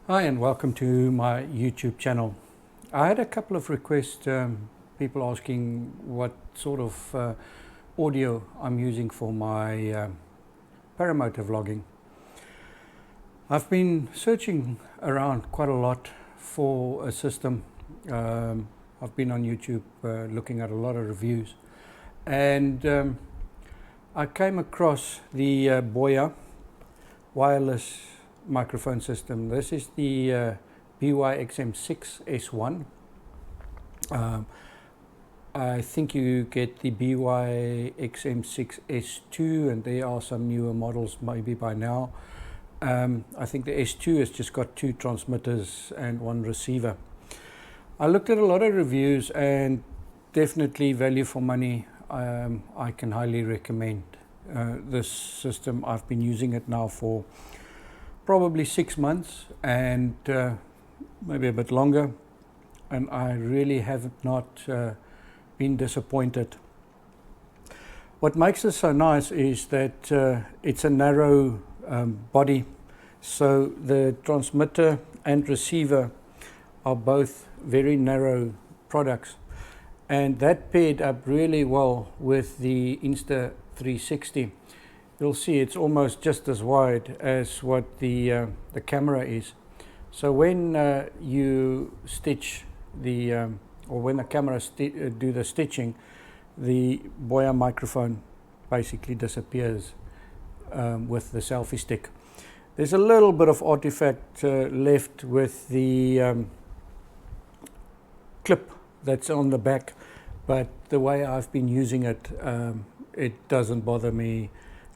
Hi and welcome to my YouTube channel. I had a couple of requests, people asking what sort of audio I'm using for my Paramotor vlogging. I've been searching around quite a lot for a system. I've been on YouTube looking at a lot of reviews, and I came across the Boya wireless microphone system. This is the BY-XM6S1. I think you get the BY-XM6S2, and there are some newer models maybe by now. I think the S2 has just got 2 transmitters and 1 receiver. I looked at a lot of reviews, and definitely value for money. I can highly recommend this system. I've been using it now for probably 6 months and maybe a bit longer, and I really have not been disappointed. What makes this so nice is that it's a narrow body, so the transmitter and receiver are both very narrow products, and that paired up really well with the Insta 360. You'll see it's almost just as wide as what the camera is. So when you stitch the, or when the camera do the stitching, the Boya microphone basically disappears with the selfie stick. There's a little bit of artifact left with the clip that's on the back, but the way I've been using it, it doesn't bother me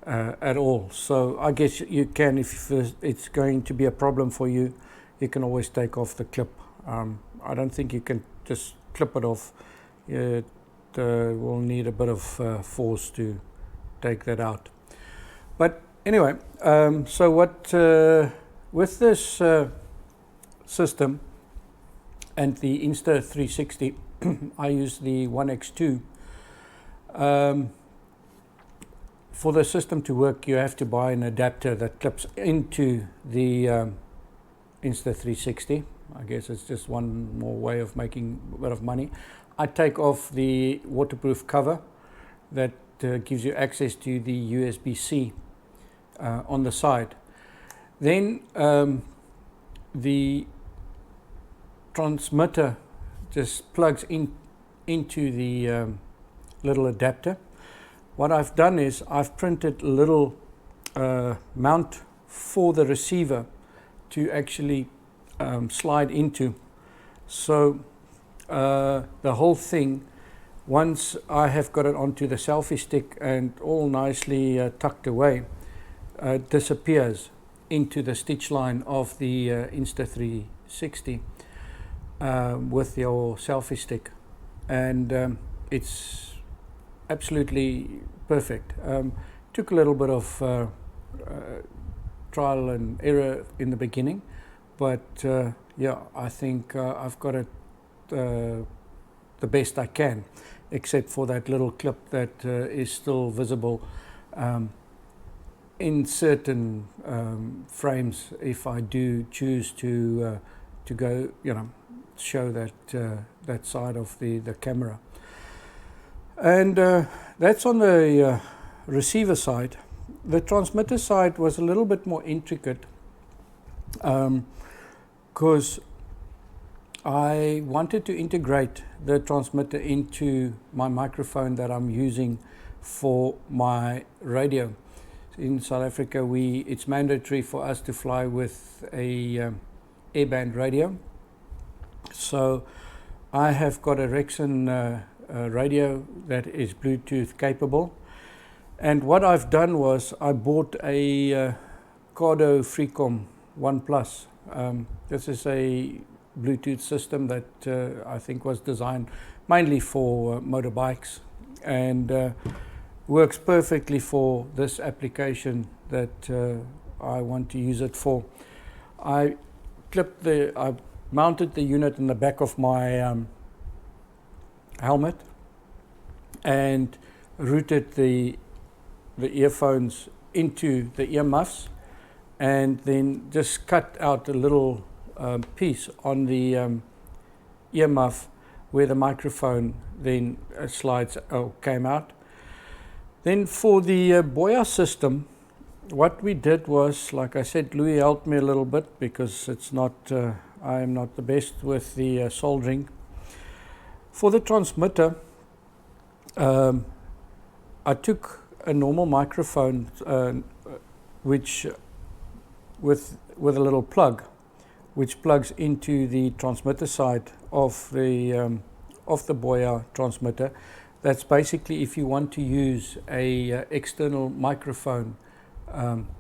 at all. So I guess you can, if it's going to be a problem for you, you can always take off the clip. I don't think you can just clip it off. It will need a bit of force to take that out. But anyway, so what with this system and the Insta 360, I use the 1X2. For the system to work, you have to buy an adapter that clips into the Insta 360. I guess it's just one more way of making a bit of money. I take off the waterproof cover that gives you access to the USB-C on the side. Then the transmitter just plugs into the little adapter. What I've done is I've printed a little mount for the receiver to actually slide into. So the whole thing, once I have got it onto the selfie stick and all nicely tucked away, disappears into the stitch line of the Insta 360 with your selfie stick, and it's absolutely perfect. Took a little bit of trial and error in the beginning, but yeah, I think I've got it the best I can, except for that little clip that is still visible in certain frames if I do choose to go, show that side of the camera. And that's on the receiver side. The transmitter side was a little bit more intricate because I wanted to integrate the transmitter into my microphone that I'm using for my radio. In South Africa, it's mandatory for us to fly with a airband radio. So I have got a Rexon radio that is Bluetooth capable, and what I've done was I bought a Cardo freecom 1 Plus. This is a Bluetooth system that I think was designed mainly for motorbikes, and works perfectly for this application that I want to use it for. I mounted the unit in the back of my helmet and routed the earphones into the earmuffs, and then just cut out a little piece on the ear muff where the microphone then slides came out. Then for the Boya system, what we did was, like I said, Louis helped me a little bit because it's not I am not the best with the soldering. For the transmitter, I took a normal microphone which with a little plug which plugs into the transmitter side of the Boya transmitter. That's basically if you want to use a external microphone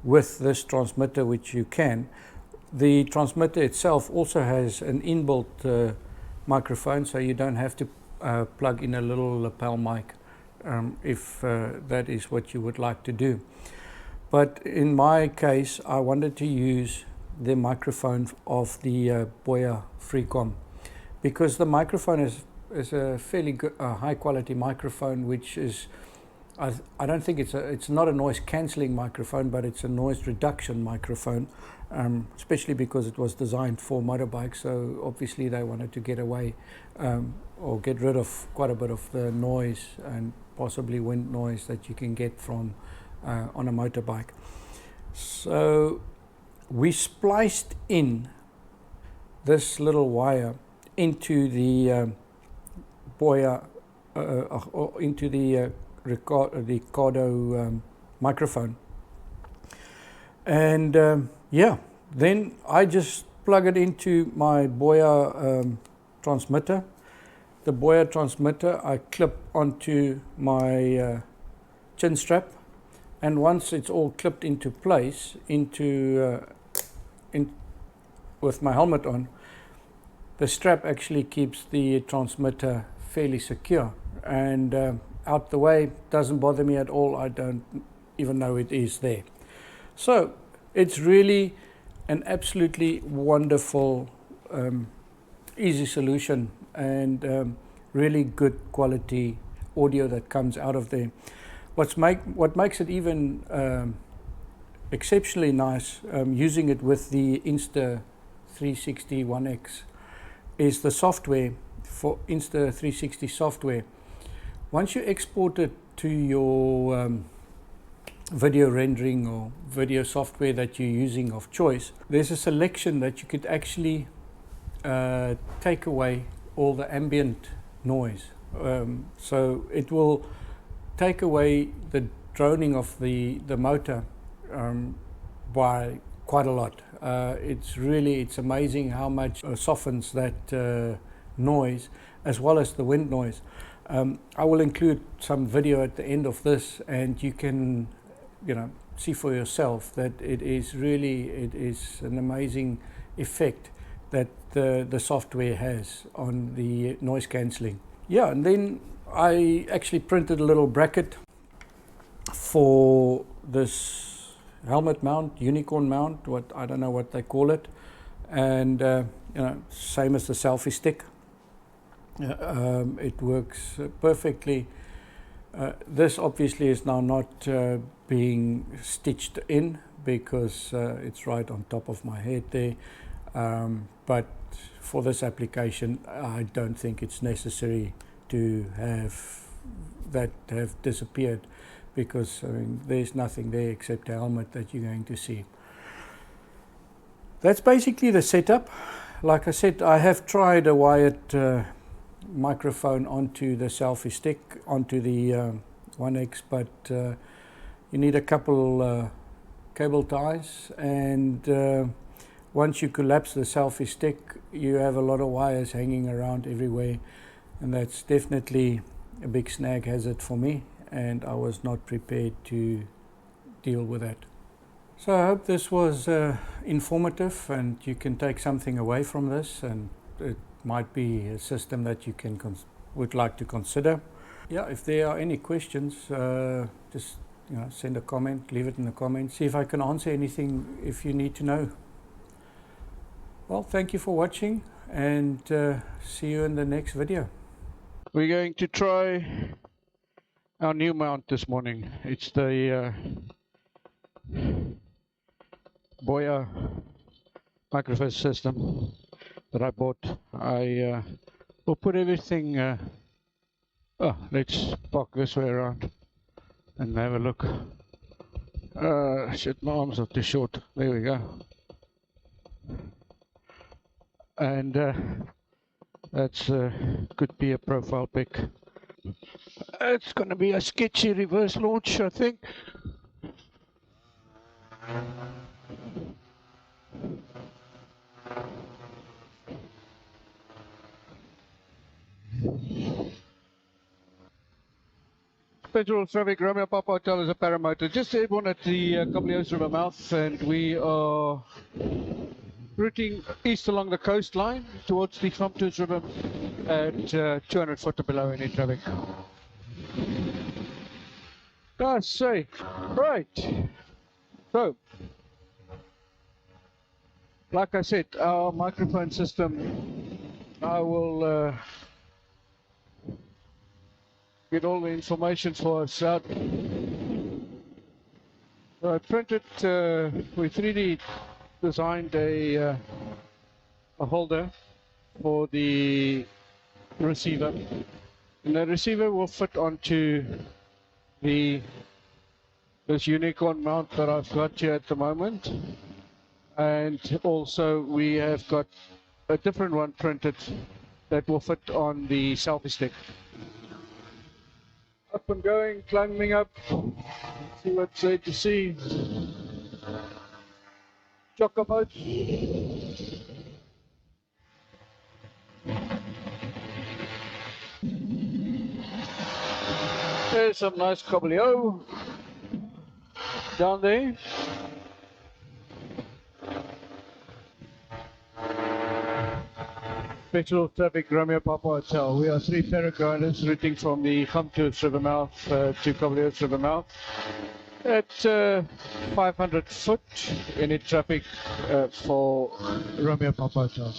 with this transmitter, which you can. The transmitter itself also has an inbuilt microphone, so you don't have to plug in a little lapel mic if that is what you would like to do. But in my case, I wanted to use the microphone of the Boya freecom, because the microphone is a fairly good, high quality microphone, which is I don't think it's not a noise cancelling microphone, but it's a noise reduction microphone, especially because it was designed for motorbikes. So obviously they wanted to get away or get rid of quite a bit of the noise and possibly wind noise that you can get from on a motorbike. So we spliced in this little wire into the Boya into the Cardo microphone, and yeah, then I just plug it into my Boya transmitter. The Boya transmitter I clip onto my chin strap, and once it's all clipped into place with my helmet on, the strap actually keeps the transmitter fairly secure and out the way. Doesn't bother me at all. I don't even know it is there. So it's really an absolutely wonderful easy solution, and really good quality audio that comes out of there. What makes it even exceptionally nice, using it with the Insta 360 1X, is the software. For Insta 360 software, once you export it to your video rendering or video software that you're using of choice, there's a selection that you could actually take away all the ambient noise. So it will take away the droning of the motor by quite a lot. It's amazing how much softens that noise, as well as the wind noise. I will include some video at the end of this, and you can, see for yourself that it is an amazing effect that the software has on the noise cancelling. Yeah, and then I actually printed a little bracket for this helmet mount, unicorn mount, I don't know what they call it, and same as the selfie stick. It works perfectly. This obviously is now not being stitched in because it's right on top of my head there, but for this application I don't think it's necessary to have that have disappeared, because there's nothing there except a helmet that you're going to see. That's basically the setup. Like I said, I have tried a wired microphone onto the selfie stick, onto the 1X, but you need a couple cable ties, and once you collapse the selfie stick, you have a lot of wires hanging around everywhere, and that's definitely a big snag hazard for me, and I was not prepared to deal with that. So I hope this was informative and you can take something away from this, and it might be a system that you would like to consider. Yeah, if there are any questions, just send a comment, leave it in the comments, see if I can answer anything if you need to know. Well, thank you for watching, and see you in the next video. We're going to try our new mount this morning. It's the Boya microphone system that I bought. I will put everything. Let's park this way around and have a look. Shit, my arms are too short. There we go. And that's could be a profile pic. It's going to be a sketchy reverse launch, I think. Petrol traffic, Romeo Papa Hotel is a Paramotor. Just airborne at the Coblio's River mouth, and we are routing east along the coastline towards the Compton's River at 200 foot below any traffic. That's safe. Right. So, like I said, our microphone system, I will get all the information for us out. So I printed, we 3D designed a holder for the receiver, and the receiver will fit onto this unicorn mount that I've got here at the moment, and also we have got a different one printed that will fit on the selfie stick. Up and going, climbing up, see what's there to see. Chocoboat. There's some nice coblio down there. Petrol traffic, Romeo Papa Hotel. We are 3 paragliders routing from the Compton's River mouth to Coblio's River mouth. At 500 foot, any traffic for Romeo Papa Hotel.